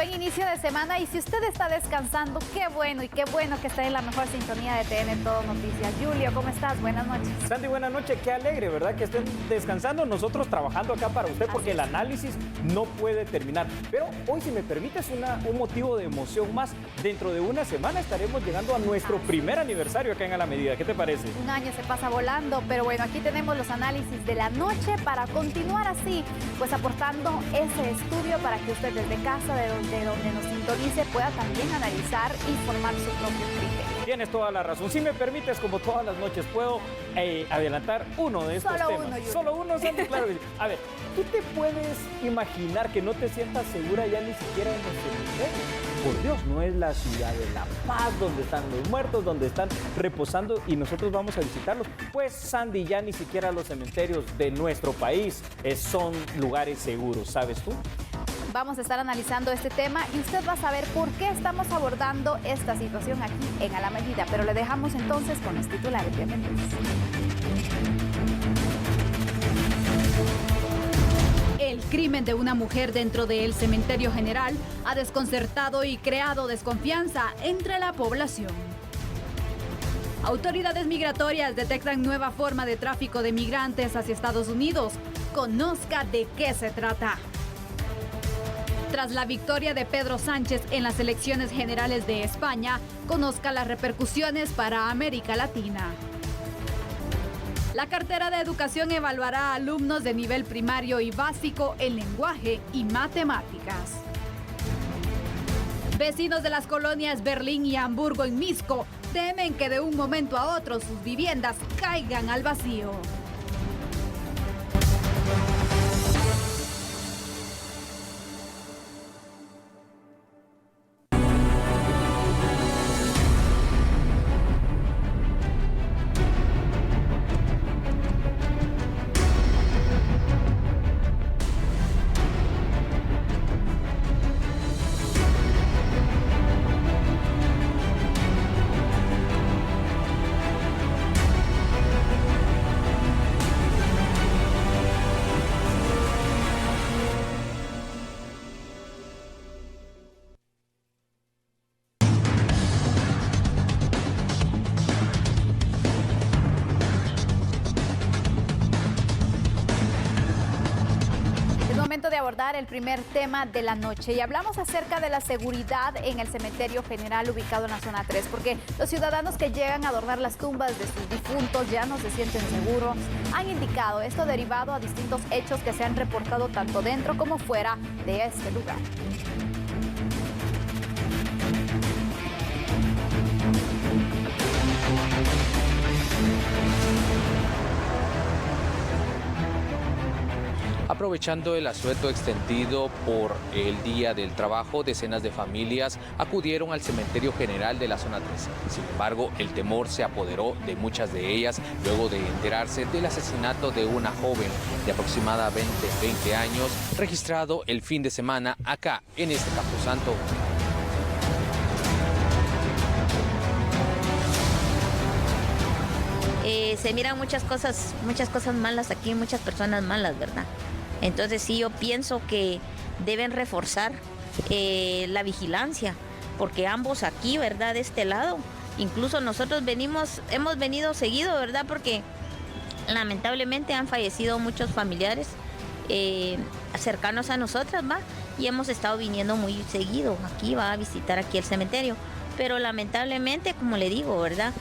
buen inicio de semana y si usted está descansando, qué bueno y qué bueno que está en la mejor sintonía de TN Todo Noticias. Julio, ¿cómo estás? Buenas noches. Sandy, buenas noches. Qué alegre, ¿verdad? Que estén descansando, nosotros trabajando acá para usted porque el análisis no puede terminar. Pero hoy, si me permites, un motivo de emoción más. Dentro de una semana estaremos llegando a nuestro primer aniversario acá en A la Medida. ¿Qué te parece? Un año se pasa volando, pero bueno, aquí tenemos los análisis de la noche para continuar así, pues aportando ese estudio para que usted desde casa, de donde nos sintonice, pueda también analizar y formar su propio criterio. Tienes toda la razón. Si me permites, como todas las noches, puedo adelantar uno de estos temas. Solo uno, Sandy, claro. A ver, ¿tú te puedes imaginar que no te sientas segura ya ni siquiera en los cementerios? Por Dios, no es la ciudad de La Paz, donde están los muertos, donde están reposando y nosotros vamos a visitarlos. Pues, Sandy, ya ni siquiera los cementerios de nuestro país son lugares seguros, ¿sabes tú? Vamos a estar analizando este tema y usted va a saber por qué estamos abordando esta situación aquí en A la Medida. Pero le dejamos entonces con los titulares. Bienvenidos. El crimen de una mujer dentro del cementerio general ha desconcertado y creado desconfianza entre la población. Autoridades migratorias detectan nueva forma de tráfico de migrantes hacia Estados Unidos. Conozca de qué se trata. Tras la victoria de Pedro Sánchez en las elecciones generales de España, conozca las repercusiones para América Latina. La cartera de educación evaluará a alumnos de nivel primario y básico en lenguaje y matemáticas. Vecinos de las colonias Berlín y Hamburgo en Misco temen que de un momento a otro sus viviendas caigan al vacío. De abordar el primer tema de la noche y hablamos acerca de la seguridad en el cementerio general ubicado en la zona 3, porque los ciudadanos que llegan a adornar las tumbas de sus difuntos ya no se sienten seguros. Han indicado esto derivado a distintos hechos que se han reportado tanto dentro como fuera de este lugar. Aprovechando el asueto extendido por el Día del Trabajo, decenas de familias acudieron al cementerio general de la zona 3. Sin embargo, el temor se apoderó de muchas de ellas luego de enterarse del asesinato de una joven de aproximadamente 20 años, registrado el fin de semana acá en este camposanto. Se miran muchas cosas malas aquí, muchas personas malas, ¿verdad? Entonces sí, yo pienso que deben reforzar la vigilancia, porque ambos aquí, ¿verdad? De este lado, incluso nosotros hemos venido seguido, ¿verdad? Porque lamentablemente han fallecido muchos familiares cercanos a nosotras, ¿va? Y hemos estado viniendo muy seguido aquí, va a visitar aquí el cementerio. Pero lamentablemente, como le digo, ¿verdad?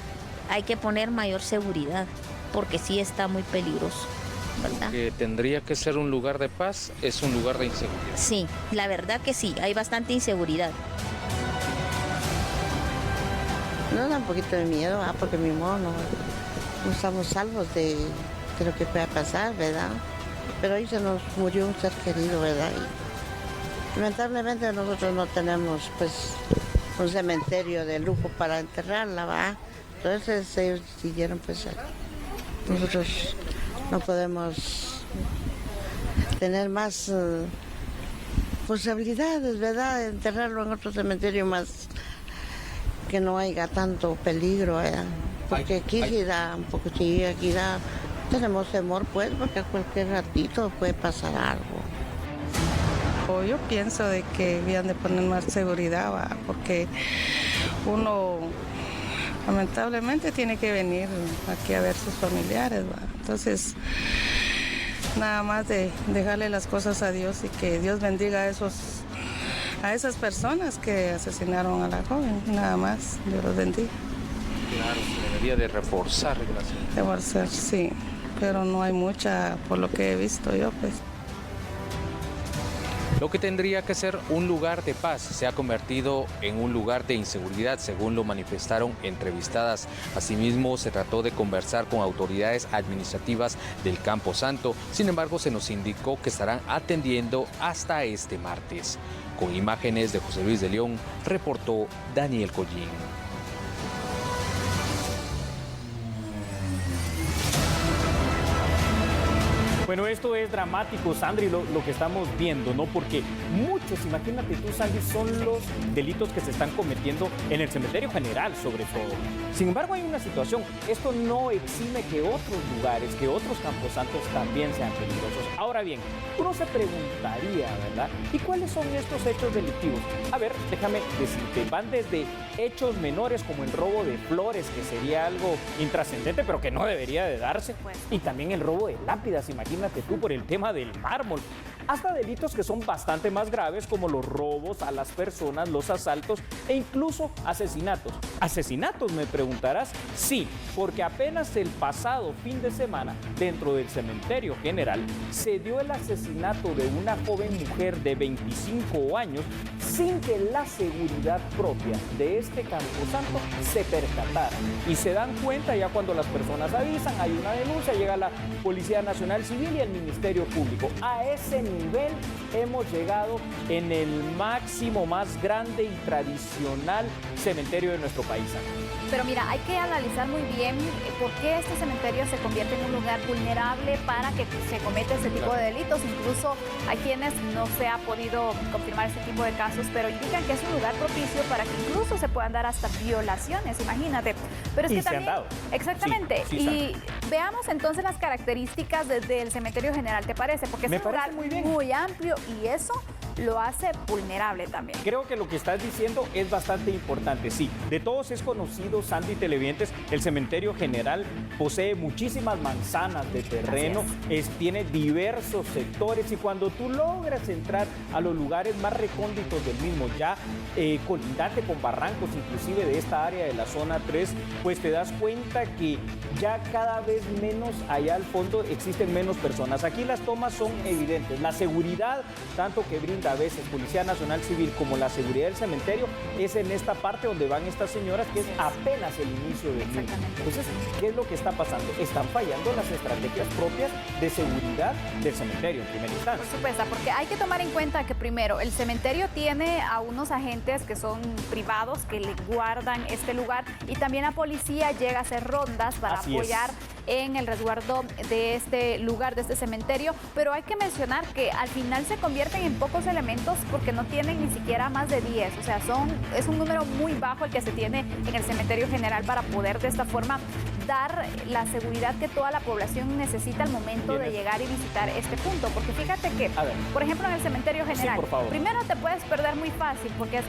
Hay que poner mayor seguridad, porque sí está muy peligroso, ¿verdad? Que tendría que ser un lugar de paz, es un lugar de inseguridad. Sí, la verdad que sí, hay bastante inseguridad. Nos da un poquito de miedo, porque mi modo no estamos salvos de lo que pueda pasar, ¿verdad? Pero ahí se nos murió un ser querido, ¿verdad? Y lamentablemente nosotros no tenemos pues un cementerio de lujo para enterrarla, ¿va? Entonces ellos decidieron pues nosotros no podemos tener más posibilidades, ¿verdad? De enterrarlo en otro cementerio más que no haya tanto peligro, ¿verdad? Porque aquí sí da un poco, sí, aquí tenemos temor pues, porque a cualquier ratito puede pasar algo. O yo pienso de que debían de poner más seguridad, ¿va? Porque uno lamentablemente tiene que venir aquí a ver sus familiares, ¿va? Entonces, nada más de dejarle las cosas a Dios y que Dios bendiga a esas personas que asesinaron a la joven, nada más, Dios los bendiga. Claro, se debería de reforzar. Reforzar, sí, pero no hay mucha, por lo que he visto yo, pues. Lo que tendría que ser un lugar de paz se ha convertido en un lugar de inseguridad, según lo manifestaron entrevistadas. Asimismo, se trató de conversar con autoridades administrativas del Campo Santo. Sin embargo, se nos indicó que estarán atendiendo hasta este martes. Con imágenes de José Luis de León, reportó Daniel Collín. Bueno, esto es dramático, Sandri, lo que estamos viendo, ¿no? Porque muchos, imagínate tú, Sandri, son los delitos que se están cometiendo en el cementerio general, sobre todo. Sin embargo, hay una situación. Esto no exime que otros lugares, que otros camposantos también sean peligrosos. Ahora bien, uno se preguntaría, ¿verdad? ¿Y cuáles son estos hechos delictivos? A ver, déjame decirte, van desde hechos menores como el robo de flores, que sería algo intrascendente, pero que no debería de darse, y también el robo de lápidas, imagínate tú, por el tema del mármol, hasta delitos que son bastante más graves como los robos a las personas, los asaltos e incluso asesinatos. ¿Asesinatos, me preguntarás? Sí, porque apenas el pasado fin de semana, dentro del cementerio general, se dio el asesinato de una joven mujer de 25 años sin que la seguridad propia de este camposanto se percatara. Y se dan cuenta ya cuando las personas avisan, hay una denuncia, llega la Policía Nacional Civil y el Ministerio Público. A ese nivel hemos llegado en el máximo más grande y tradicional cementerio de nuestro país. Pero mira, hay que analizar muy bien por qué este cementerio se convierte en un lugar vulnerable para que se cometa este tipo de delitos. Incluso hay quienes no se ha podido confirmar este tipo de casos, pero indican que es un lugar propicio para que incluso se puedan dar hasta violaciones, imagínate. Pero es que también, se han dado. Exactamente. Sí, y veamos entonces las características del cementerio general, ¿te parece? Porque es un lugar muy amplio y eso lo hace vulnerable también. Creo que lo que estás diciendo es bastante importante. Sí, de todos es conocido, Sandy, televidentes, el cementerio general posee muchísimas manzanas de terreno, tiene diversos sectores, y cuando tú logras entrar a los lugares más recónditos del mismo, ya colindante con barrancos inclusive de esta área de la zona 3, pues te das cuenta que ya cada vez menos allá al fondo existen menos personas. Aquí las tomas son evidentes. La seguridad, tanto que brinda a veces Policía Nacional Civil como la seguridad del cementerio, es en esta parte donde van estas señoras, que es apenas el inicio del mismo. Entonces, ¿qué es lo que está pasando? Están fallando las estrategias propias de seguridad del cementerio en primera instancia. Por supuesto, porque hay que tomar en cuenta que primero, el cementerio tiene a unos agentes que son privados que le guardan este lugar, y también la policía llega a hacer rondas para apoyar en el resguardo de este lugar, de este cementerio, pero hay que mencionar que al final se convierten en pocos elementos porque no tienen ni siquiera más de 10, o sea, es un número muy bajo el que se tiene en el cementerio general para poder de esta forma dar la seguridad que toda la población necesita al momento de llegar y visitar este punto, porque fíjate que, por ejemplo, en el cementerio general, primero te puedes perder muy fácil porque es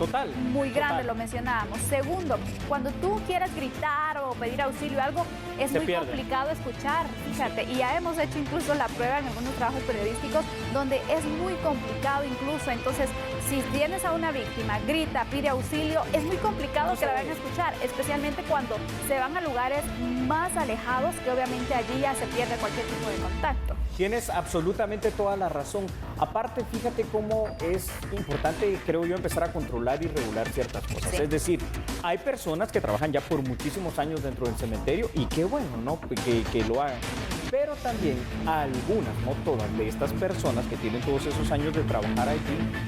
muy grande, lo mencionábamos. Segundo, cuando tú quieres gritar o pedir auxilio, algo es muy complicado escuchar, fíjate, y ya hemos hecho incluso la prueba en algunos trabajos periodísticos donde es muy complicado incluso. Entonces, si tienes a una víctima, grita, pide auxilio, es muy complicado que la vayan a escuchar, especialmente cuando se van a lugares más alejados, que obviamente allí ya se pierde cualquier tipo de contacto. Tienes absolutamente toda la razón. Aparte, fíjate cómo es importante, creo yo, empezar a controlar y regular ciertas cosas. Es decir, hay personas que trabajan ya por muchísimos años dentro del cementerio, y qué bueno, ¿no?, que lo hagan. Pero también algunas, no todas, de estas personas que tienen todos esos años de trabajar allí,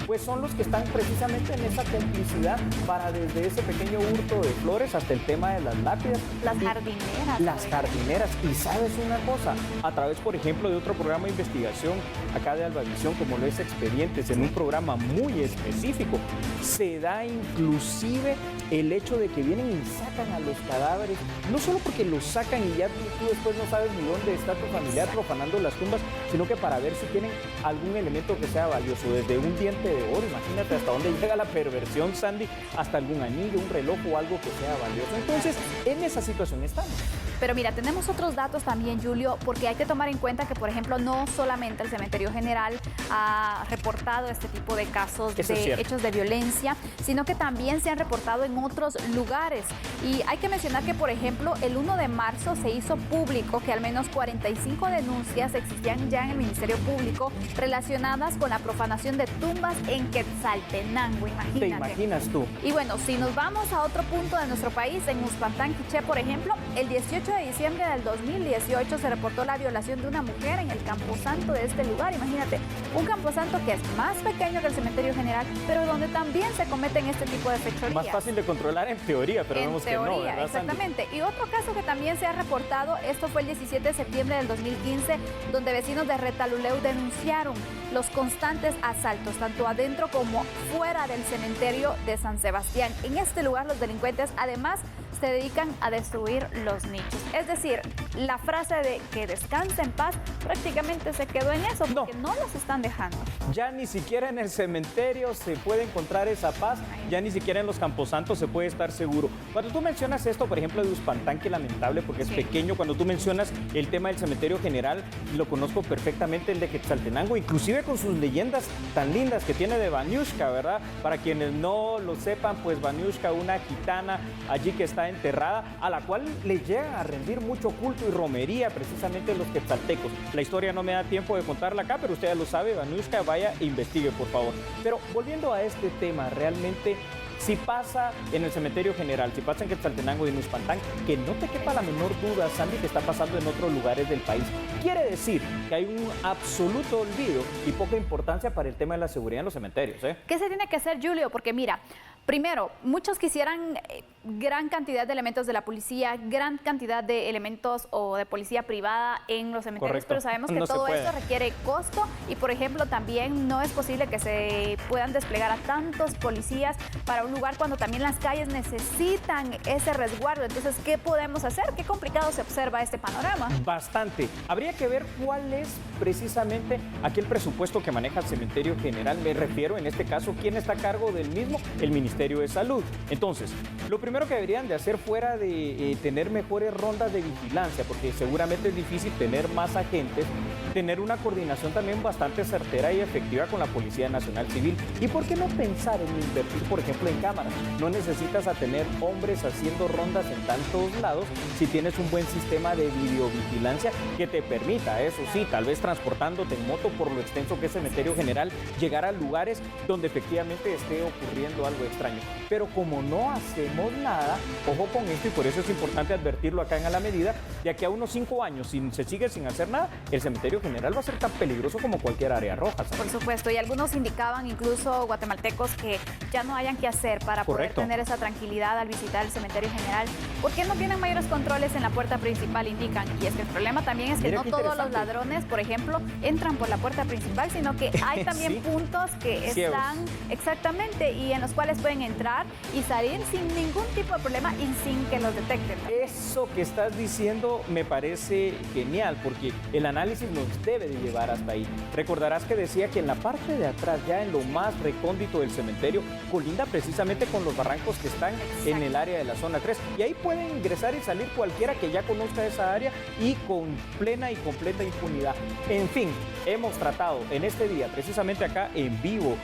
pues son los que están precisamente en esa complicidad para desde ese pequeño hurto de flores hasta el tema de las lápidas. Las jardineras. Las jardineras. Y sabes una cosa, a través, por ejemplo, de otro programa de investigación acá de Albavisión, como lo es Expedientes, en un programa muy específico, se da inclusive el hecho de que vienen y sacan a los cadáveres, no solo porque los sacan y ya tú después no sabes ni dónde está tu familiar profanando las tumbas, sino que para ver si tienen algún elemento que sea valioso, desde un diente de oro, imagínate hasta dónde llega la perversión, Sandy, hasta algún anillo, un reloj o algo que sea valioso. Entonces, en esa situación estamos. Pero mira, tenemos otros datos también, Julio, porque hay que tomar en cuenta que, por ejemplo, no solamente el Cementerio General ha reportado este tipo de casos de hechos de violencia, sino que también se han reportado en otros lugares. Y hay que mencionar que, por ejemplo, el 1 de marzo se hizo público que al menos 45 denuncias existían ya en el Ministerio Público relacionadas con la profanación de tumbas en Quetzaltenango, imagínate. ¿Te imaginas tú? Y bueno, si nos vamos a otro punto de nuestro país, en Uspantán, Quiché, por ejemplo, el 18 de diciembre del 2018 se reportó la violación de una mujer en el camposanto de este lugar. Imagínate, un camposanto que es más pequeño que el Cementerio General, pero donde también se cometen este tipo de fechorías. Más fácil de controlar en teoría, pero vemos que no, ¿verdad, exactamente. Sandy? Y otro caso que también se ha reportado, esto fue el 17 de septiembre del 2015, donde vecinos de Retaluleu denunciaron los constantes asaltos, tanto adentro como fuera del cementerio de San Sebastián. En este lugar los delincuentes además se dedican a destruir los nichos. Es decir, la frase de que descanse en paz prácticamente se quedó en eso, porque no los están dejando. Ya ni siquiera en el cementerio se puede encontrar esa paz, ya ni siquiera en los camposantos se puede estar seguro. Cuando tú mencionas esto, por ejemplo, de Uspantán, que lamentable porque es pequeño, cuando tú mencionas el tema del Cementerio General, lo conozco perfectamente, el de Quetzaltenango, inclusive con sus leyendas tan lindas que tiene de Baniushka, ¿verdad? Para quienes no lo sepan, pues Baniushka, una gitana allí que está enterrada, a la cual le llega a rendir mucho culto y romería precisamente los quetzaltecos. La historia no me da tiempo de contarla acá, pero usted ya lo sabe, Baniushka, vaya e investigue, por favor. Pero volviendo a este tema, realmente, si pasa en el Cementerio General, si pasa en Quetzaltenango y en Uspantán, que no te quepa la menor duda, Sandy, que está pasando en otros lugares del país. Quiere decir que hay un absoluto olvido y poca importancia para el tema de la seguridad en los cementerios, ¿eh? ¿Qué se tiene que hacer, Julio? Porque mira, primero, muchos quisieran gran cantidad de elementos de la policía, gran cantidad de elementos o de policía privada en los cementerios, pero sabemos que todo esto requiere costo y, por ejemplo, también no es posible que se puedan desplegar a tantos policías para un lugar cuando también las calles necesitan ese resguardo. Entonces, ¿qué podemos hacer? Qué complicado se observa este panorama. Bastante. Habría que ver cuál es precisamente aquel presupuesto que maneja el Cementerio General. Me refiero, en este caso, ¿quién está a cargo del mismo? El Ministerio de Salud. Entonces, lo primero que deberían de hacer fuera de tener mejores rondas de vigilancia, porque seguramente es difícil tener más agentes, tener una coordinación también bastante certera y efectiva con la Policía Nacional Civil. ¿Y por qué no pensar en invertir, por ejemplo, en cámaras? No necesitas a tener hombres haciendo rondas en tantos lados si tienes un buen sistema de videovigilancia que te permita, eso sí, tal vez transportándote en moto por lo extenso que es el Cementerio General, llegar a lugares donde efectivamente esté ocurriendo algo extraño. Pero como no hacemos nada, ojo con esto, y por eso es importante advertirlo acá en A la Medida, de aquí a unos 5 años, si se sigue sin hacer nada, el Cementerio General va a ser tan peligroso como cualquier área roja, ¿sabes? Por supuesto, y algunos indicaban, incluso guatemaltecos, que ya no hayan que hacer para poder tener esa tranquilidad al visitar el Cementerio General. ¿Por qué no tienen mayores controles en la puerta principal? Indican. Y es que el problema también es que no todos los ladrones, por ejemplo, entran por la puerta principal, sino que hay también puntos que están exactamente y en los cuales pueden entrar y salir sin ningún tipo de problema y sin que los detecten. Eso que estás diciendo me parece genial, porque el análisis nos debe de llevar hasta ahí. Recordarás que decía que en la parte de atrás, ya en lo más recóndito del cementerio, colinda precisamente con los barrancos que están en el área de la zona 3. Y ahí pueden ingresar y salir cualquiera que ya conozca esa área y con plena y completa impunidad. En fin, hemos tratado en este día, precisamente acá en vivo,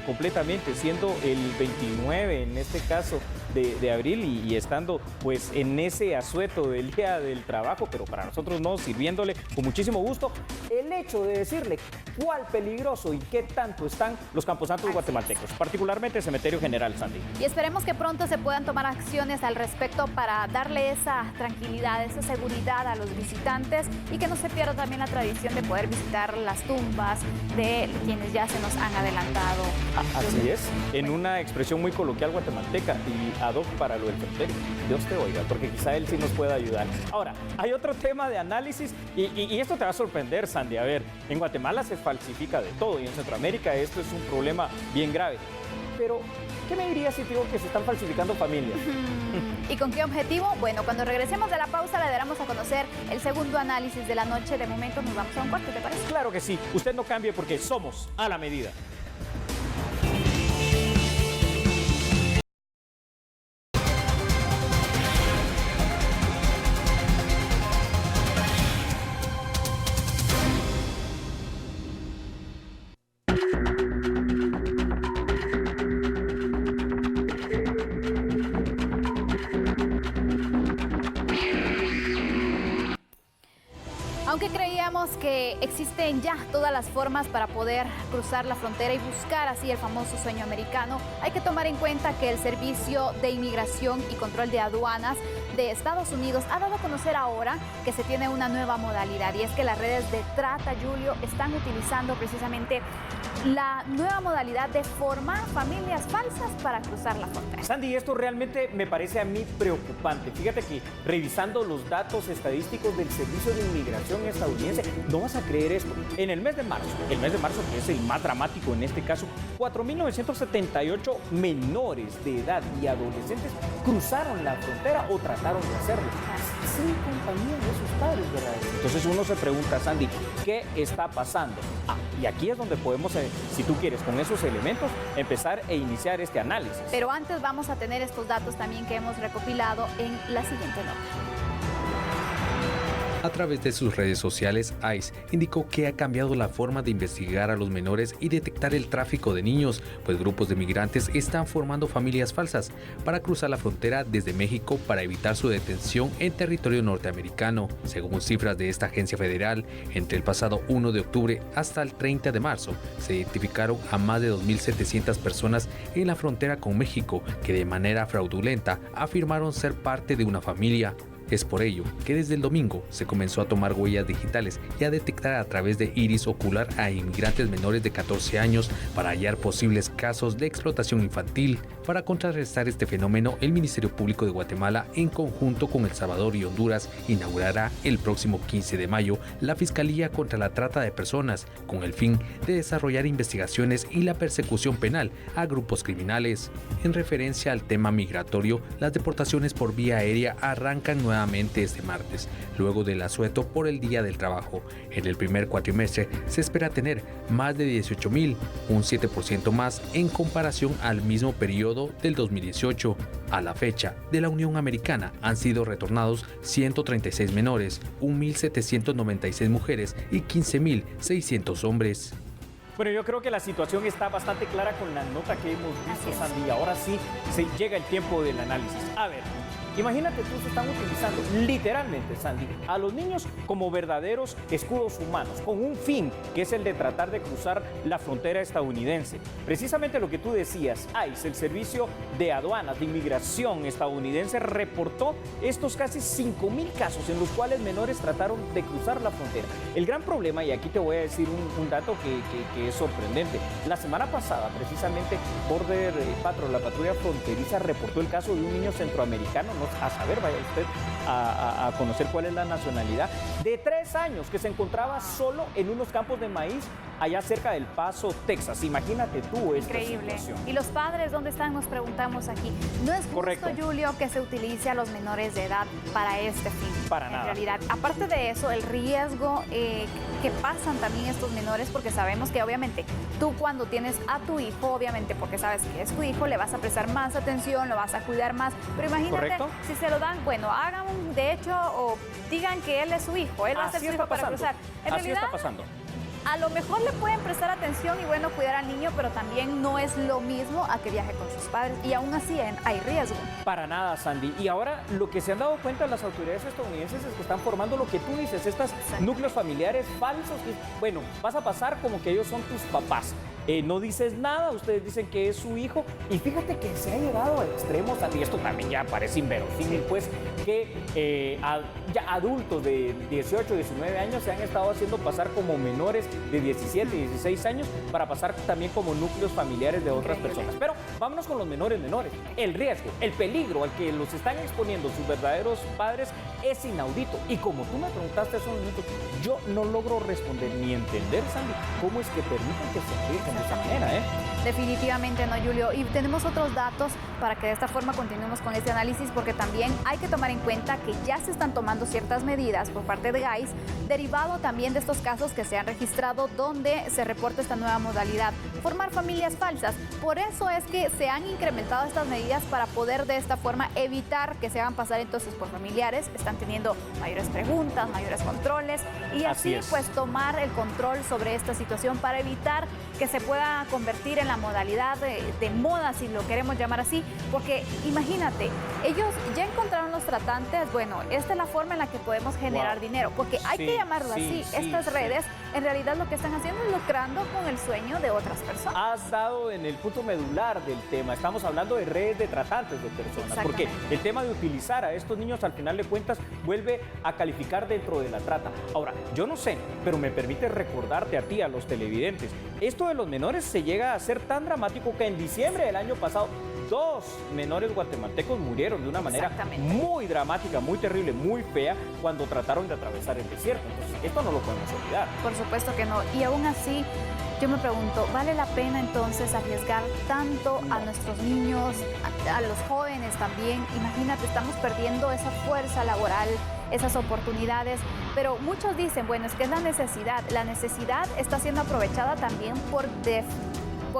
completamente, siendo el 29 en este caso de abril y estando pues en ese asueto del Día del Trabajo, pero para nosotros no, sirviéndole con muchísimo gusto el hecho de decirle cuál peligroso y qué tanto están los camposantos guatemaltecos, particularmente el Cementerio General, Sandy. Y esperemos que pronto se puedan tomar acciones al respecto para darle esa tranquilidad, esa seguridad a los visitantes y que no se pierda también la tradición de poder visitar las tumbas de quienes ya se nos han adelantado. Así es, en una expresión muy coloquial guatemalteca y ad hoc para lo del cementerio. Dios te oiga, porque quizá él sí nos pueda ayudar. Ahora, hay otro tema de análisis y esto te va a sorprender, Sandy. A ver, en Guatemala se falsifica de todo y en Centroamérica esto es un problema bien grave. pero ¿qué me dirías si te digo que se están falsificando familias? ¿Y con qué objetivo? Bueno, cuando regresemos de la pausa le daremos a conocer el segundo análisis de la noche. De momento nos vamos a un cuarto, ¿te parece? Claro que sí. Usted no cambie porque somos a la medida. Aunque creíamos que existen ya todas las formas para poder cruzar la frontera y buscar así el famoso sueño americano, hay que tomar en cuenta que el Servicio de Inmigración y Control de Aduanas de Estados Unidos ha dado a conocer ahora que se tiene una nueva modalidad, y es que las redes de trata, Julio, están utilizando precisamente la nueva modalidad de formar familias falsas para cruzar la frontera. Sandy, esto realmente me parece a mí preocupante. Fíjate que revisando los datos estadísticos del Servicio de Inmigración estadounidense, no vas a creer esto. En el mes de marzo que es el más dramático en este caso, 4.978 menores de edad y adolescentes cruzaron la frontera o trataron de hacerlo, sin compañía de sus padres, ¿verdad? Entonces uno se pregunta, Sandy, ¿qué está pasando? Y aquí es donde podemos, si tú quieres, con esos elementos, empezar e iniciar este análisis. Pero antes vamos a tener estos datos también que hemos recopilado en la siguiente nota. A través de sus redes sociales, ICE indicó que ha cambiado la forma de investigar a los menores y detectar el tráfico de niños, pues grupos de migrantes están formando familias falsas para cruzar la frontera desde México para evitar su detención en territorio norteamericano. Según cifras de esta agencia federal, entre el pasado 1 de octubre hasta el 30 de marzo, se identificaron a más de 2.700 personas en la frontera con México que de manera fraudulenta afirmaron ser parte de una familia. Es por ello que desde el domingo se comenzó a tomar huellas digitales y a detectar a través de iris ocular a inmigrantes menores de 14 años para hallar posibles casos de explotación infantil. Para contrarrestar este fenómeno, el Ministerio Público de Guatemala, en conjunto con El Salvador y Honduras, inaugurará el próximo 15 de mayo la Fiscalía contra la Trata de Personas, con el fin de desarrollar investigaciones y la persecución penal a grupos criminales. En referencia al tema migratorio, las deportaciones por vía aérea arrancan nuevamente este martes, luego del asueto por el Día del Trabajo. En el primer cuatrimestre se espera tener más de 18,000, un 7% más en comparación al mismo periodo del 2018. A la fecha de la Unión Americana han sido retornados 136 menores, 1.796 mujeres y 15.600 hombres. Bueno, yo creo que la situación está bastante clara con la nota que hemos visto, Sandy. Ahora sí se llega el tiempo del análisis. A ver, imagínate tú, se están utilizando literalmente, Sandy, a los niños como verdaderos escudos humanos, con un fin, que es el de tratar de cruzar la frontera estadounidense. Precisamente lo que tú decías, ICE, el Servicio de Aduanas de Inmigración estadounidense, reportó estos casi 5,000 casos en los cuales menores trataron de cruzar la frontera. El gran problema, y aquí te voy a decir un dato que es sorprendente. La semana pasada, precisamente, Border Patrol, la patrulla fronteriza, reportó el caso de un niño centroamericano, no a saber, vaya usted a conocer cuál es la nacionalidad, de 3 años, que se encontraba solo en unos campos de maíz allá cerca del Paso, Texas. Imagínate tú esta situación. ¿Y los padres dónde están? Nos preguntamos aquí. No es justo, correcto, Julio, que se utilice a los menores de edad para este fin. Para nada. En realidad, aparte de eso, el riesgo que pasan también estos menores, porque sabemos que obviamente tú cuando tienes a tu hijo, obviamente porque sabes que es tu hijo, le vas a prestar más atención, lo vas a cuidar más, pero imagínate, correcto, si se lo dan, bueno, hagan de hecho o digan que él es su hijo, él va a ser su hijo para cruzar. En Así realidad, está pasando. A lo mejor le pueden prestar atención y bueno, cuidar al niño, pero también no es lo mismo a que viaje con sus padres y aún así hay riesgo. Para nada, Sandy. Y ahora lo que se han dado cuenta las autoridades estadounidenses es que están formando lo que tú dices, estos núcleos familiares falsos. Que, bueno, vas a pasar como que ellos son tus papás. No dices nada, ustedes dicen que es su hijo. Y fíjate que se ha llegado a extremos, Sandy, esto también ya parece inverosímil, pues, que ya adultos de 18, 19 años se han estado haciendo pasar como menores de 17, 16 años para pasar también como núcleos familiares de otras personas. Pero vámonos con los menores. El riesgo, el peligro al que los están exponiendo sus verdaderos padres es inaudito. Y como tú me preguntaste hace un minuto, yo no logro responder ni entender, Sandy, cómo es que permiten que se arriesguen de esa manera, ¿eh? Definitivamente no, Julio. Y tenemos otros datos para que de esta forma continuemos con este análisis, porque también hay que tomar en cuenta que ya se están tomando ciertas medidas por parte de GAIS, derivado también de estos casos que se han registrado donde se reporta esta nueva modalidad, formar familias falsas. Por eso es que se han incrementado estas medidas para poder de esta forma evitar que se hagan pasar entonces por familiares. Están teniendo mayores preguntas, mayores controles y así pues tomar el control sobre esta situación para evitar que se pueda convertir en la modalidad de moda, si lo queremos llamar así, porque imagínate, ellos ya encontraron los tratantes. Bueno, esta es la forma en la que podemos generar dinero, porque hay que llamarlo así. Estas redes en realidad lo que están haciendo es lucrando con el sueño de otras personas. Has dado en el punto medular del tema. Estamos hablando de redes de tratantes de personas, porque el tema de utilizar a estos niños al final de cuentas vuelve a calificar dentro de la trata. Ahora, yo no sé, pero me permite recordarte a ti, a los televidentes, esto de los menores se llega a ser tan dramático que en diciembre del año pasado 2 menores guatemaltecos murieron de una manera muy dramática, muy terrible, muy fea, cuando trataron de atravesar el desierto. Entonces, esto no lo podemos olvidar. Por supuesto que no. Y aún así, yo me pregunto, ¿vale la pena entonces arriesgar tanto a nuestros niños, a los jóvenes también? Imagínate, estamos perdiendo esa fuerza laboral, esas oportunidades, pero muchos dicen, bueno, es que es la necesidad. La necesidad está siendo aprovechada también por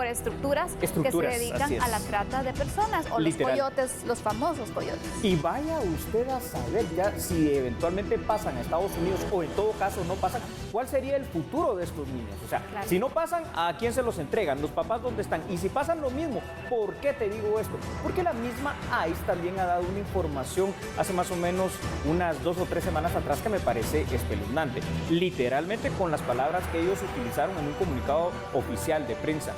estructuras que se dedican a la trata de personas, o literal, los coyotes, los famosos coyotes. Y vaya usted a saber ya si eventualmente pasan a Estados Unidos o en todo caso no pasan, ¿cuál sería el futuro de estos niños? O sea, si no pasan, ¿a quién se los entregan? ¿Los papás dónde están? Y si pasan lo mismo, ¿por qué te digo esto? Porque la misma ICE también ha dado una información hace más o menos unas 2 o 3 semanas atrás que me parece espeluznante. Literalmente con las palabras que ellos utilizaron en un comunicado oficial de prensa.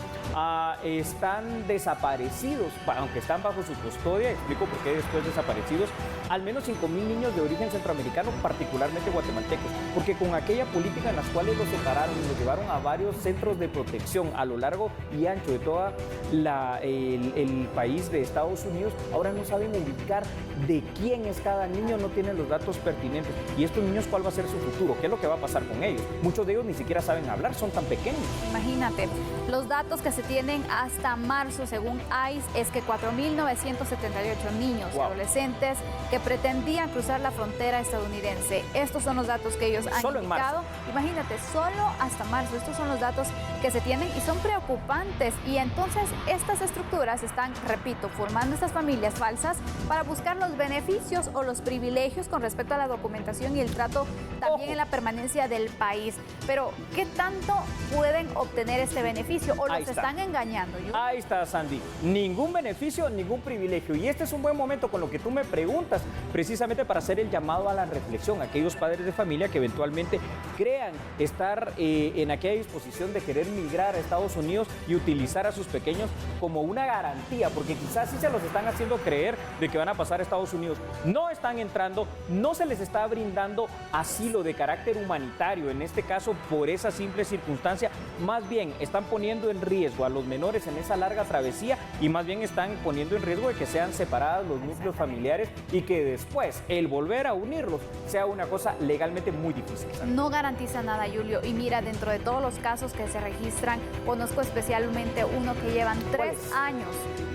Están desaparecidos, aunque están bajo su custodia. Explico por qué después desaparecidos, al menos 5,000 niños de origen centroamericano, particularmente guatemaltecos, porque con aquella política en las cuales los separaron y los llevaron a varios centros de protección a lo largo y ancho de todo el país de Estados Unidos, ahora no saben ubicar de quién es cada niño, no tienen los datos pertinentes. Y estos niños, ¿cuál va a ser su futuro? ¿Qué es lo que va a pasar con ellos? Muchos de ellos ni siquiera saben hablar, son tan pequeños. Imagínate, los datos que se tienen hasta marzo, según ICE, es que 4,978 niños y adolescentes que pretendían cruzar la frontera estadounidense. Estos son los datos que ellos han indicado. Imagínate, solo hasta marzo. Estos son los datos que se tienen y son preocupantes. Y entonces estas estructuras están, repito, formando estas familias falsas para buscar los beneficios o los privilegios con respecto a la documentación y el trato también en la permanencia del país. Pero, ¿qué tanto pueden obtener este beneficio o los están engañando? Ahí está, Sandy. Ningún beneficio, ningún privilegio. Y este es un buen momento con lo que tú me preguntas, precisamente para hacer el llamado a la reflexión a aquellos padres de familia que eventualmente crean estar en aquella disposición de querer migrar a Estados Unidos y utilizar a sus pequeños como una garantía, porque quizás sí se los están haciendo creer de que van a pasar a Estados Unidos. No están entrando, no se les está brindando asilo de carácter humanitario, en este caso por esa simple circunstancia. Más bien están poniendo en riesgo a los menores en esa larga travesía y más bien están poniendo en riesgo de que sean separados los núcleos familiares y que después el volver a unirlos sea una cosa legalmente muy difícil. No garantiza nada, Julio. Y mira, dentro de todos los casos que se registran, conozco especialmente uno que llevan 3 años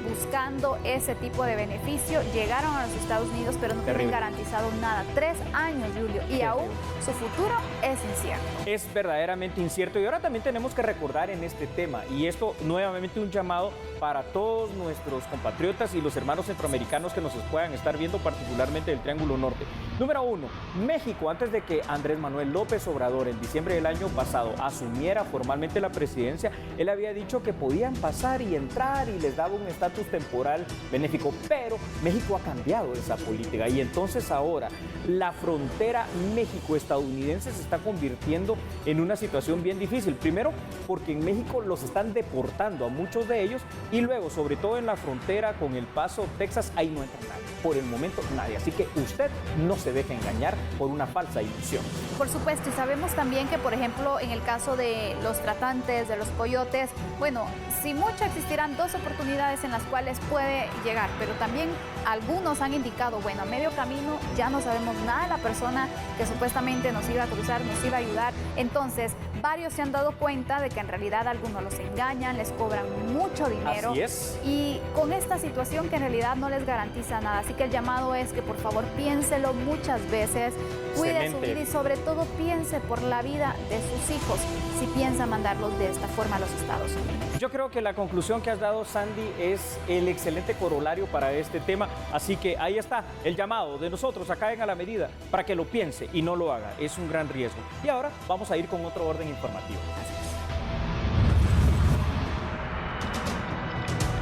buscando ese tipo de beneficio. Llegaron a los Estados Unidos, pero no tienen garantizado nada. 3 años, Julio, y aún su futuro es incierto. Es verdaderamente incierto. Y ahora también tenemos que recordar en este tema, y esto nuevamente un llamado para todos nuestros compatriotas y los hermanos centroamericanos que nos puedan estar viendo, particularmente del Triángulo Norte. Número 1, México, antes de que Andrés Manuel López Obrador en diciembre del año pasado asumiera formalmente la presidencia, él había dicho que podían pasar y entrar y les daba un estatus temporal benéfico, pero México ha cambiado esa política y entonces ahora la frontera México-estadounidense se está convirtiendo en una situación bien difícil. Primero, porque en México los están deportando a muchos de ellos y luego, sobre todo en la frontera con El Paso, Texas, ahí no entra nadie. Por el momento, nadie. Así que usted no se deje engañar por una falsa ilusión. Por supuesto, y sabemos también que, por ejemplo, en el caso de los tratantes, de los coyotes, bueno, si mucho existirán 2 oportunidades en las cuales puede llegar, pero también algunos han indicado, bueno, a medio camino ya no sabemos nada de la persona que supuestamente nos iba a cruzar, nos iba a ayudar. Entonces, varios se han dado cuenta de que en realidad algunos los engañan, les cobran mucho dinero. Así es. Y con esta situación que en realidad no les garantiza nada. Así que el llamado es que por favor piénselo muchas veces, cuide su vida y sobre todo piense por la vida de sus hijos si piensa mandarlos de esta forma a los Estados Unidos. Yo creo que la conclusión que has dado, Sandy, es el excelente corolario para este tema. Así que ahí está el llamado de nosotros acá en A la Medida para que lo piense y no lo haga. Es un gran riesgo. Y ahora vamos a ir con otro orden informativo.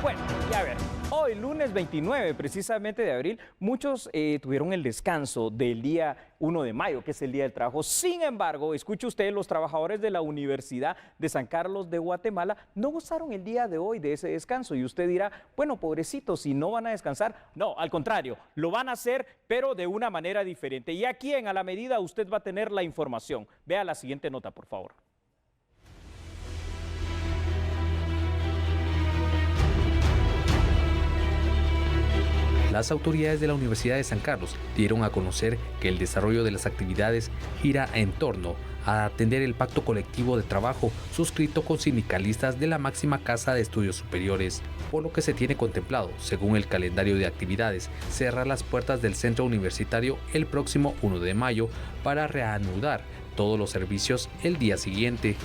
Bueno, y a ver, hoy lunes 29 precisamente de abril, muchos tuvieron el descanso del día 1 de mayo, que es el Día del Trabajo. Sin embargo, escuche usted, los trabajadores de la Universidad de San Carlos de Guatemala no gozaron el día de hoy de ese descanso. Y usted dirá, bueno, pobrecitos, si no van a descansar. No, al contrario, lo van a hacer, pero de una manera diferente. Y aquí en A la Medida usted va a tener la información. Vea la siguiente nota, por favor. Las autoridades de la Universidad de San Carlos dieron a conocer que el desarrollo de las actividades gira en torno a atender el pacto colectivo de trabajo suscrito con sindicalistas de la máxima casa de estudios superiores, por lo que se tiene contemplado, según el calendario de actividades, cerrar las puertas del centro universitario el próximo 1 de mayo para reanudar todos los servicios el día siguiente.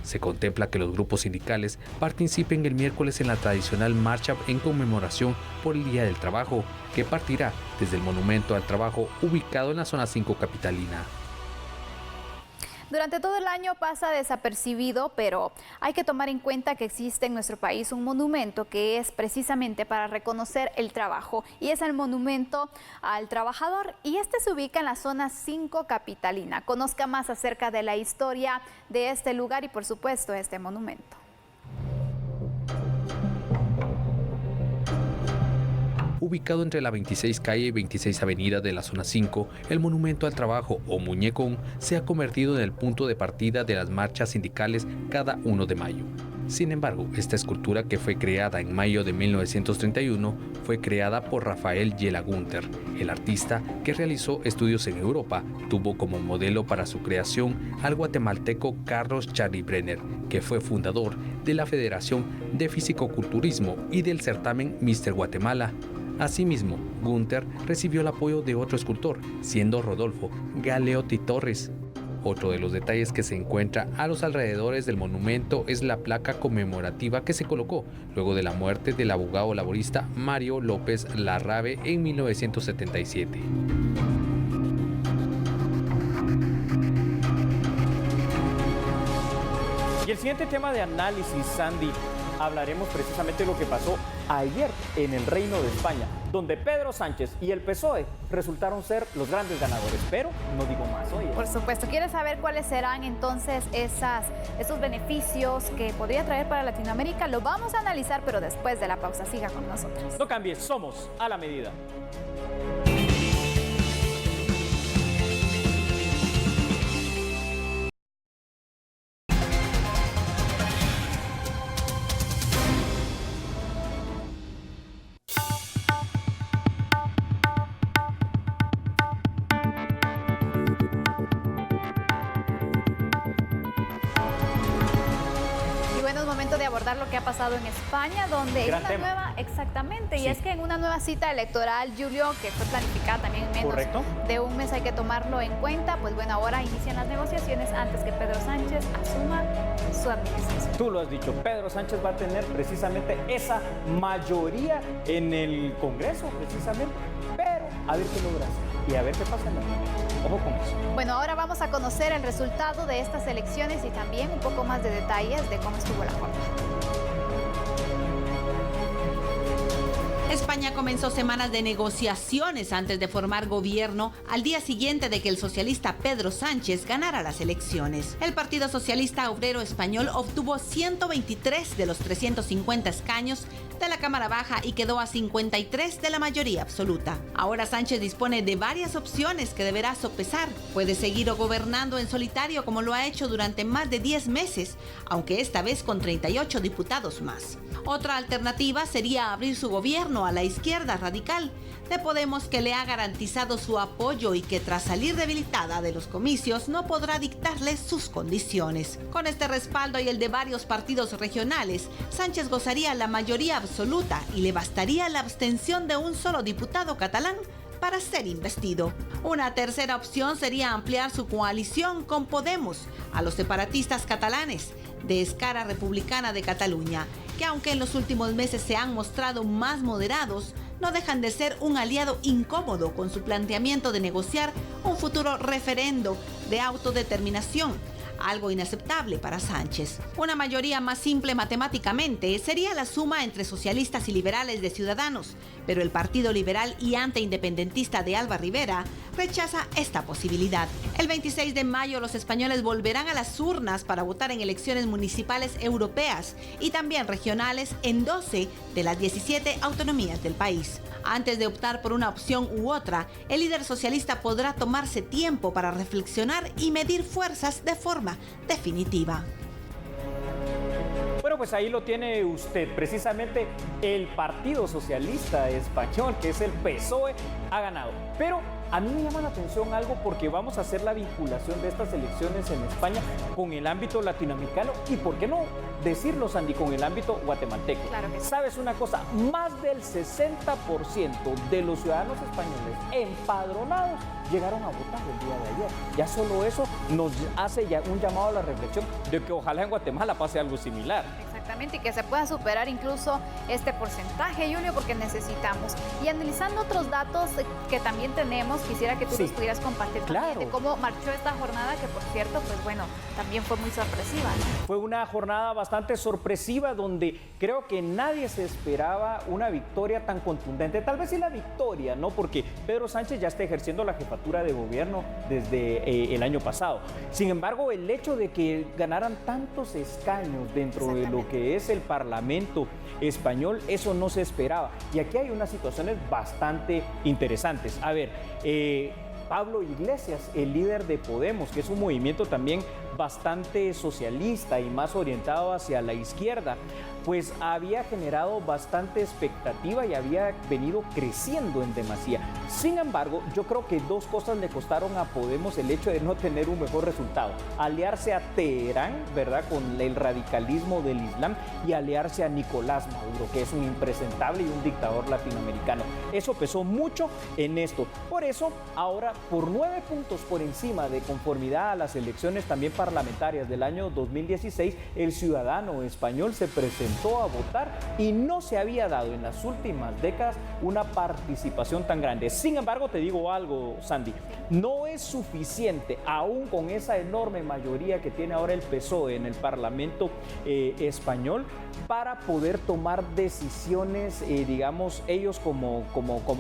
Se contempla que los grupos sindicales participen el miércoles en la tradicional marcha en conmemoración por el Día del Trabajo, que partirá desde el Monumento al Trabajo ubicado en la zona 5 capitalina. Durante todo el año pasa desapercibido, pero hay que tomar en cuenta que existe en nuestro país un monumento que es precisamente para reconocer el trabajo y es el Monumento al Trabajador y este se ubica en la zona 5 capitalina. Conozca más acerca de la historia de este lugar y por supuesto este monumento. Ubicado entre la 26 calle y 26 avenida de la zona 5, el Monumento al Trabajo o Muñecón se ha convertido en el punto de partida de las marchas sindicales cada 1 de mayo. Sin embargo, esta escultura, que fue creada en mayo de 1931, fue creada por Rafael Yela Gunter. El artista, que realizó estudios en Europa, tuvo como modelo para su creación al guatemalteco Carlos Charlie Brenner, que fue fundador de la Federación de Fisicoculturismo y del certamen Mr. Guatemala. Asimismo, Gunter recibió el apoyo de otro escultor, siendo Rodolfo Galeotti Torres. Otro de los detalles que se encuentra a los alrededores del monumento es la placa conmemorativa que se colocó luego de la muerte del abogado laborista Mario López Larrabe en 1977. Y el siguiente tema de análisis, Sandy, hablaremos precisamente de lo que pasó ayer en el Reino de España, donde Pedro Sánchez y el PSOE resultaron ser los grandes ganadores, pero no digo más hoy. Por supuesto, ¿quieres saber cuáles serán entonces esos beneficios que podría traer para Latinoamérica? Lo vamos a analizar, pero después de la pausa. Siga con nosotros. No cambies, somos A la Medida. Lo que ha pasado en España, donde hay una nueva, exactamente, y es que en una nueva cita electoral, Julio, que fue planificada también en menos de un mes, hay que tomarlo en cuenta. Pues bueno, ahora inician las negociaciones antes que Pedro Sánchez asuma su administración. Tú lo has dicho, Pedro Sánchez va a tener precisamente esa mayoría en el Congreso, precisamente, pero a ver qué logra hacer y a ver qué pasa en la Unión. Ojo con eso. Bueno, ahora vamos a conocer el resultado de estas elecciones y también un poco más de detalles de cómo estuvo la jornada. España comenzó semanas de negociaciones antes de formar gobierno al día siguiente de que el socialista Pedro Sánchez ganara las elecciones. El Partido Socialista Obrero Español obtuvo 123 de los 350 escaños de la Cámara Baja y quedó a 53 de la mayoría absoluta. Ahora Sánchez dispone de varias opciones que deberá sopesar. Puede seguir gobernando en solitario como lo ha hecho durante más de 10 meses, aunque esta vez con 38 diputados más. Otra alternativa sería abrir su gobierno a la izquierda radical de Podemos, que le ha garantizado su apoyo y que tras salir debilitada de los comicios no podrá dictarle sus condiciones. Con este respaldo y el de varios partidos regionales, Sánchez gozaría la mayoría absoluta y le bastaría la abstención de un solo diputado catalán para ser investido. Una tercera opción sería ampliar su coalición con Podemos a los separatistas catalanes de Esquerra Republicana de Cataluña, que aunque en los últimos meses se han mostrado más moderados, no dejan de ser un aliado incómodo con su planteamiento de negociar un futuro referendo de autodeterminación, algo inaceptable para Sánchez. Una mayoría más simple matemáticamente sería la suma entre socialistas y liberales de Ciudadanos, pero el Partido Liberal y Antiindependentista de Alba Rivera rechaza esta posibilidad. El 26 de mayo los españoles volverán a las urnas para votar en elecciones municipales europeas y también regionales en 12 de las 17 autonomías del país. Antes de optar por una opción u otra, el líder socialista podrá tomarse tiempo para reflexionar y medir fuerzas de forma definitiva. Bueno, pues ahí lo tiene usted. Precisamente el Partido Socialista Español, que es el PSOE, ha ganado. Pero a mí me llama la atención algo, porque vamos a hacer la vinculación de estas elecciones en España con el ámbito latinoamericano y, ¿por qué no decirlo, Sandy, con el ámbito guatemalteco? Claro que sí. ¿Sabes una cosa? Más del 60% de los ciudadanos españoles empadronados llegaron a votar el día de ayer. Ya solo eso nos hace ya un llamado a la reflexión de que ojalá en Guatemala pase algo similar. Exactamente, y que se pueda superar incluso este porcentaje, Julio, porque necesitamos. Y analizando otros datos que también tenemos, quisiera que tú nos pudieras compartir también de cómo marchó esta jornada, que por cierto, pues bueno, también fue muy sorpresiva, ¿no? Fue una jornada bastante sorpresiva donde creo que nadie se esperaba una victoria tan contundente. Tal vez sí la victoria, ¿no? Porque Pedro Sánchez ya está ejerciendo la jefatura de gobierno desde el año pasado. Sin embargo, el hecho de que ganaran tantos escaños dentro de lo que es el Parlamento español, eso no se esperaba. Y aquí hay unas situaciones bastante interesantes. A ver, Pablo Iglesias, el líder de Podemos, que es un movimiento también bastante socialista y más orientado hacia la izquierda, pues había generado bastante expectativa y había venido creciendo en demasía. Sin embargo, yo creo que dos cosas le costaron a Podemos el hecho de no tener un mejor resultado: aliarse a Teherán, ¿verdad?, con el radicalismo del Islam, y aliarse a Nicolás Maduro, que es un impresentable y un dictador latinoamericano. Eso pesó mucho en esto. Por eso, ahora, por 9 puntos por encima de conformidad a las elecciones también parlamentarias del año 2016, el ciudadano español se presentó a votar y no se había dado en las últimas décadas una participación tan grande. Sin embargo, te digo algo, Sandy, no es suficiente, aún con esa enorme mayoría que tiene ahora el PSOE en el Parlamento español, para poder tomar decisiones, digamos, ellos como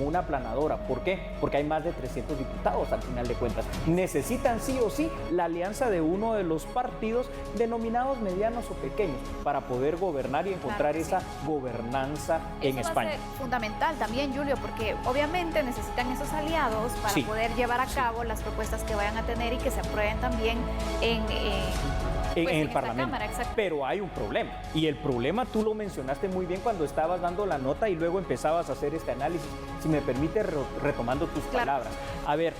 una aplanadora. ¿Por qué? Porque hay más de 300 diputados al final de cuentas. Necesitan sí o sí la alianza de uno de los partidos denominados medianos o pequeños para poder gobernar y encontrar esa gobernanza en España. Eso va a ser fundamental también, Julio, porque obviamente necesitan esos aliados para poder llevar a cabo las propuestas que vayan a tener y que se aprueben también en el Parlamento. Cámara, pero hay un problema, y el problema tú lo mencionaste muy bien cuando estabas dando la nota y luego empezabas a hacer este análisis. Si me permite, retomando tus palabras. A ver,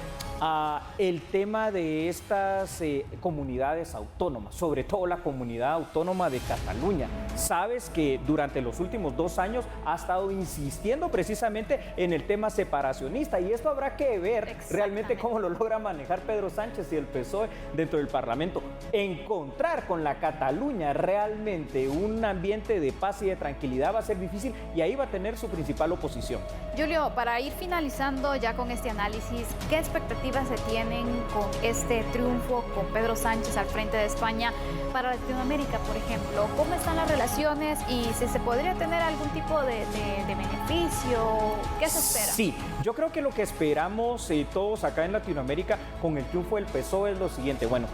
el tema de estas comunidades autónomas, sobre todo la comunidad autónoma de Cataluña. Sabes que durante los últimos 2 años ha estado insistiendo precisamente en el tema separacionista, y esto habrá que ver realmente cómo lo logra manejar Pedro Sánchez y el PSOE dentro del Parlamento. Encontrar con la Cataluña realmente un ambiente de paz y de tranquilidad va a ser difícil, y ahí va a tener su principal oposición. Julio, para ir finalizando ya con este análisis, ¿qué expectativas se tienen con este triunfo con Pedro Sánchez al frente de España para Latinoamérica, por ejemplo? ¿Cómo están las relaciones y si se podría tener algún tipo de beneficio? ¿Qué se espera? Sí, yo creo que lo que esperamos todos acá en Latinoamérica con el triunfo del PSOE es lo siguiente. Bueno,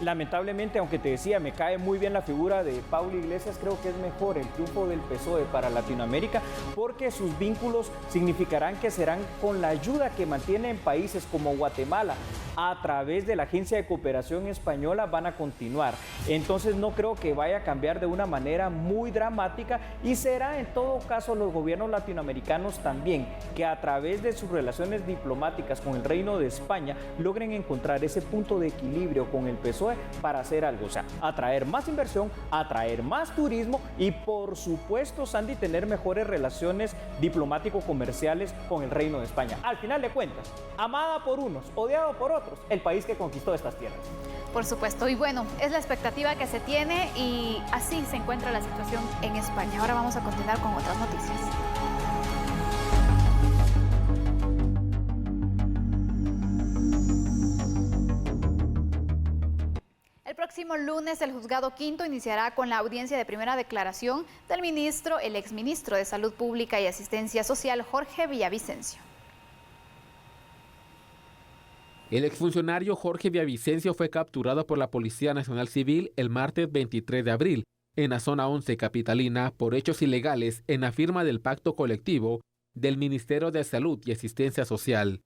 Lamentablemente, aunque te decía, me cae muy bien la figura de Pablo Iglesias, creo que es mejor el triunfo del PSOE para Latinoamérica, porque sus vínculos significarán que serán con la ayuda que mantiene en países como Guatemala a través de la Agencia de Cooperación Española van a continuar. Entonces no creo que vaya a cambiar de una manera muy dramática, y será en todo caso los gobiernos latinoamericanos también que a través de sus relaciones diplomáticas con el Reino de España logren encontrar ese punto de equilibrio con el PSOE para hacer algo, o sea, atraer más inversión, atraer más turismo y por supuesto, Sandy, tener mejores relaciones diplomático-comerciales con el Reino de España. Al final de cuentas, amada por unos, odiado por otros, el país que conquistó estas tierras. Por supuesto, y bueno, es la expectativa que se tiene y así se encuentra la situación en España. Ahora vamos a continuar con otras noticias. El próximo lunes el Juzgado Quinto iniciará con la audiencia de primera declaración del el exministro de Salud Pública y Asistencia Social, Jorge Villavicencio. El exfuncionario Jorge Villavicencio fue capturado por la Policía Nacional Civil el martes 23 de abril en la zona 11 capitalina por hechos ilegales en la firma del pacto colectivo del Ministerio de Salud y Asistencia Social.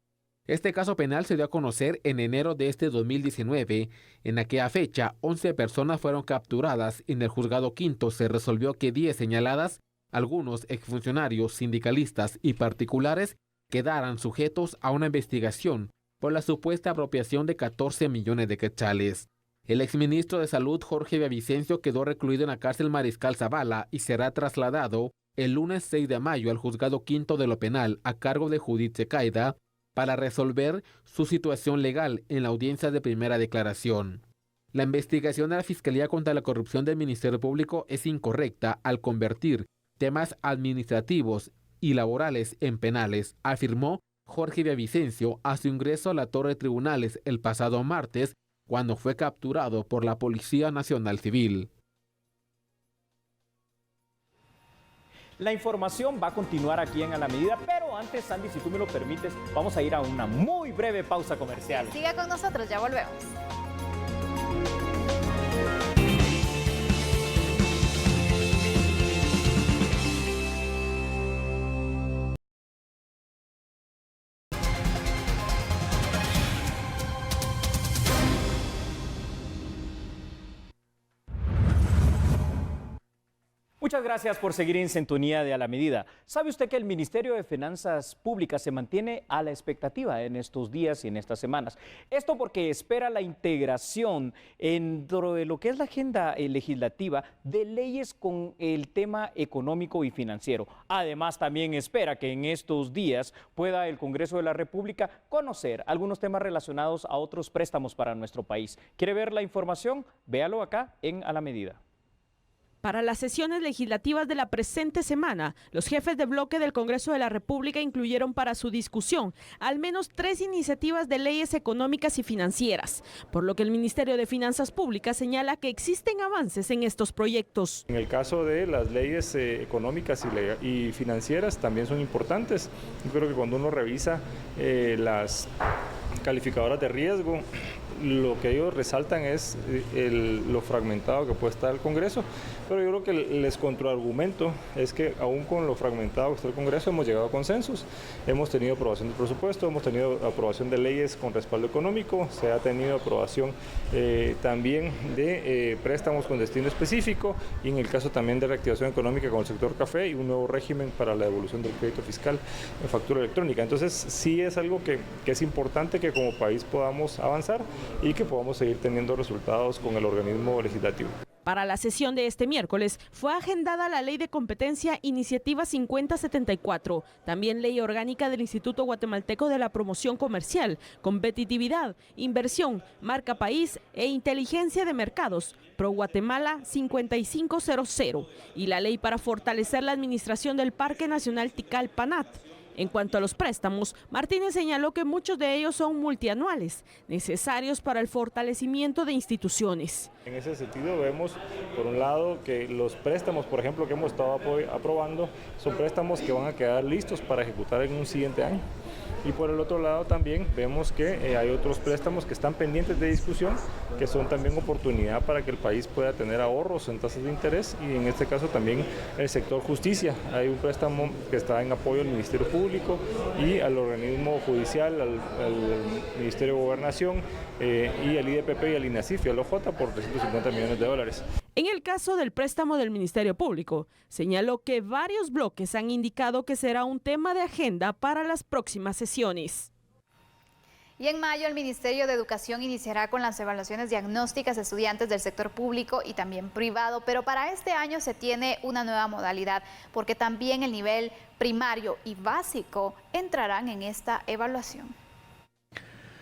Este caso penal se dio a conocer en enero de este 2019. En aquella fecha, 11 personas fueron capturadas y en el Juzgado Quinto se resolvió que 10 señaladas, algunos exfuncionarios, sindicalistas y particulares, quedaran sujetos a una investigación por la supuesta apropiación de 14 millones de quetzales. El exministro de Salud, Jorge Villavicencio, quedó recluido en la cárcel Mariscal Zavala y será trasladado el lunes 6 de mayo al Juzgado Quinto de lo Penal a cargo de Judith Secaida para resolver su situación legal en la audiencia de primera declaración. La investigación de la Fiscalía contra la Corrupción del Ministerio Público es incorrecta al convertir temas administrativos y laborales en penales, afirmó Jorge Villavicencio a su ingreso a la Torre de Tribunales el pasado martes, cuando fue capturado por la Policía Nacional Civil. La información va a continuar aquí en A la Medida, pero antes, Sandy, si tú me lo permites, vamos a ir a una muy breve pausa comercial. Siga con nosotros, ya volvemos. Muchas gracias por seguir en sintonía de A la Medida. ¿Sabe usted que el Ministerio de Finanzas Públicas se mantiene a la expectativa en estos días y en estas semanas? Esto porque espera la integración dentro de lo que es la agenda legislativa de leyes con el tema económico y financiero. Además, también espera que en estos días pueda el Congreso de la República conocer algunos temas relacionados a otros préstamos para nuestro país. ¿Quiere ver la información? Véalo acá en A la Medida. Para las sesiones legislativas de la presente semana, los jefes de bloque del Congreso de la República incluyeron para su discusión al menos 3 iniciativas de leyes económicas y financieras, por lo que el Ministerio de Finanzas Públicas señala que existen avances en estos proyectos. En el caso de las leyes económicas y financieras también son importantes. Yo creo que cuando uno revisa las calificadoras de riesgo, lo que ellos resaltan es lo fragmentado que puede estar el Congreso, pero yo creo que les contraargumento es que aún con lo fragmentado que está el Congreso hemos llegado a consensos, hemos tenido aprobación del presupuesto, hemos tenido aprobación de leyes con respaldo económico, se ha tenido aprobación también de préstamos con destino específico y en el caso también de reactivación económica con el sector café y un nuevo régimen para la devolución del crédito fiscal en factura electrónica. Entonces sí es algo que es importante que como país podamos avanzar y que podamos seguir teniendo resultados con el organismo legislativo. Para la sesión de este miércoles fue agendada la Ley de Competencia Iniciativa 5074, también Ley Orgánica del Instituto Guatemalteco de la Promoción Comercial, Competitividad, Inversión, Marca País e Inteligencia de Mercados, Pro Guatemala 5500, y la Ley para fortalecer la administración del Parque Nacional Tikal Panat. En cuanto a los préstamos, Martínez señaló que muchos de ellos son multianuales, necesarios para el fortalecimiento de instituciones. En ese sentido vemos, por un lado, que los préstamos, por ejemplo, que hemos estado aprobando, son préstamos que van a quedar listos para ejecutar en un siguiente año. Y por el otro lado también vemos que hay otros préstamos que están pendientes de discusión, que son también oportunidad para que el país pueda tener ahorros en tasas de interés, y en este caso también el sector justicia. Hay un préstamo que está en apoyo al Ministerio Público y al organismo judicial, al Ministerio de Gobernación y al IDPP y al INASIF y al OJ por $350 millones. En el caso del préstamo del Ministerio Público, señaló que varios bloques han indicado que será un tema de agenda para las próximas sesiones. Y en mayo el Ministerio de Educación iniciará con las evaluaciones diagnósticas de estudiantes del sector público y también privado, pero para este año se tiene una nueva modalidad, porque también el nivel primario y básico entrarán en esta evaluación.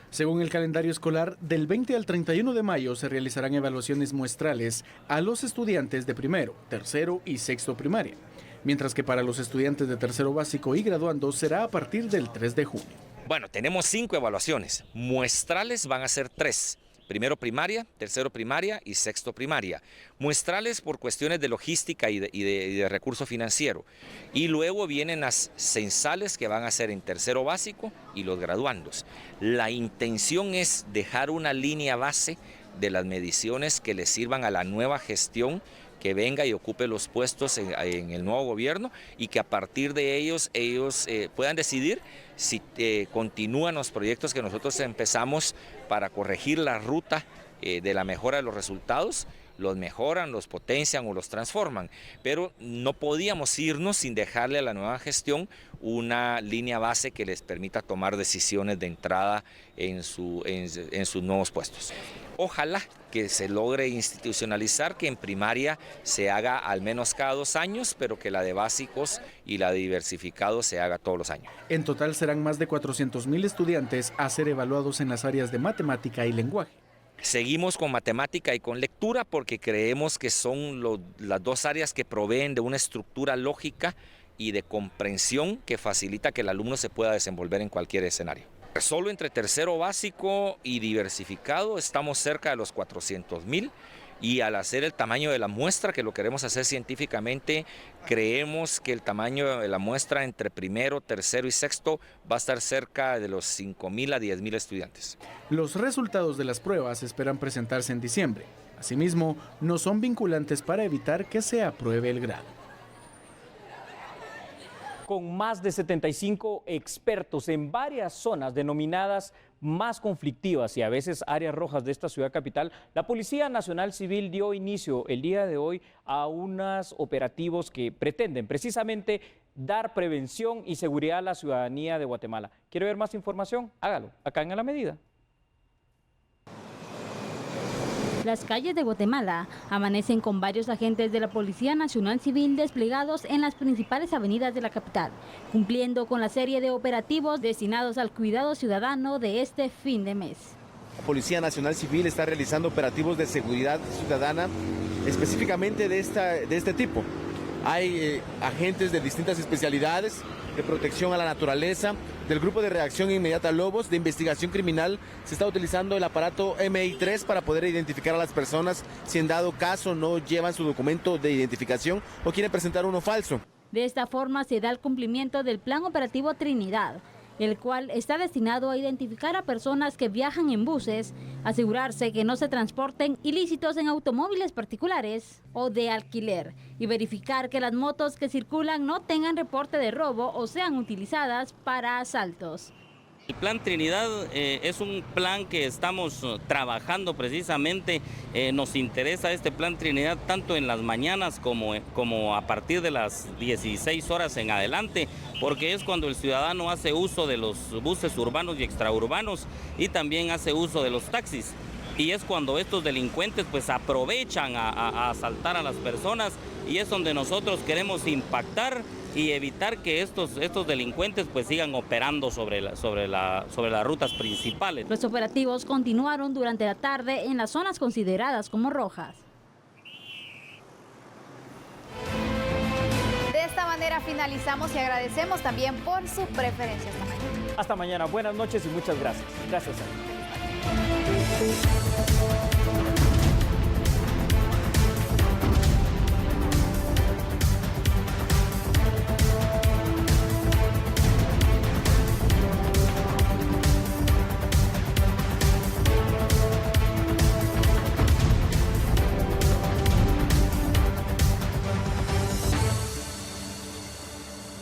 Según el calendario escolar, del 20 al 31 de mayo se realizarán evaluaciones muestrales a los estudiantes de primero, tercero y sexto primaria, mientras que para los estudiantes de tercero básico y graduandos será a partir del 3 de junio. Bueno, tenemos 5 evaluaciones. Muestrales van a ser 3. Primero primaria, tercero primaria y sexto primaria. Muestrales por cuestiones de logística y de recurso financiero. Y luego vienen las censales que van a ser en tercero básico y los graduandos. La intención es dejar una línea base de las mediciones que le sirvan a la nueva gestión que venga y ocupe los puestos en el nuevo gobierno, y que a partir de ellos puedan decidir si continúan los proyectos que nosotros empezamos para corregir la ruta de la mejora de los resultados. Los mejoran, los potencian o los transforman, pero no podíamos irnos sin dejarle a la nueva gestión una línea base que les permita tomar decisiones de entrada en sus nuevos puestos. Ojalá que se logre institucionalizar que en primaria se haga al menos cada 2 años, pero que la de básicos y la de diversificados se haga todos los años. En total serán más de 400,000 estudiantes a ser evaluados en las áreas de matemática y lenguaje. Seguimos con matemática y con lectura porque creemos que son las 2 áreas que proveen de una estructura lógica y de comprensión que facilita que el alumno se pueda desenvolver en cualquier escenario. Solo entre tercero básico y diversificado estamos cerca de los 400,000, y al hacer el tamaño de la muestra, que lo queremos hacer científicamente, creemos que el tamaño de la muestra entre primero, tercero y sexto va a estar cerca de los 5,000 a 10,000 estudiantes. Los resultados de las pruebas esperan presentarse en diciembre. Asimismo, no son vinculantes para evitar que se apruebe el grado. Con más de 75 expertos en varias zonas denominadas más conflictivas y a veces áreas rojas de esta ciudad capital, la Policía Nacional Civil dio inicio el día de hoy a unos operativos que pretenden precisamente dar prevención y seguridad a la ciudadanía de Guatemala. ¿Quiere ver más información? Hágalo, acá en A la Medida. Las calles de Guatemala amanecen con varios agentes de la Policía Nacional Civil desplegados en las principales avenidas de la capital, cumpliendo con la serie de operativos destinados al cuidado ciudadano de este fin de mes. La Policía Nacional Civil está realizando operativos de seguridad ciudadana específicamente de este tipo. Hay agentes de distintas especialidades, de protección a la naturaleza, del grupo de reacción inmediata Lobos, de investigación criminal. Se está utilizando el aparato MI3 para poder identificar a las personas si en dado caso no llevan su documento de identificación o quieren presentar uno falso. De esta forma se da el cumplimiento del Plan Operativo Trinidad, el cual está destinado a identificar a personas que viajan en buses, asegurarse que no se transporten ilícitos en automóviles particulares o de alquiler y verificar que las motos que circulan no tengan reporte de robo o sean utilizadas para asaltos. El Plan Trinidad es un plan que estamos trabajando precisamente. Nos interesa este Plan Trinidad tanto en las mañanas como a partir de las 16 horas en adelante, porque es cuando el ciudadano hace uso de los buses urbanos y extraurbanos y también hace uso de los taxis. Y es cuando estos delincuentes pues aprovechan a asaltar a las personas, y es donde nosotros queremos impactar y evitar que estos delincuentes pues sigan operando sobre las rutas principales. Los operativos continuaron durante la tarde en las zonas consideradas como rojas. De esta manera finalizamos y agradecemos también por su preferencia esta mañana. Hasta mañana, buenas noches y muchas gracias. Gracias a ti.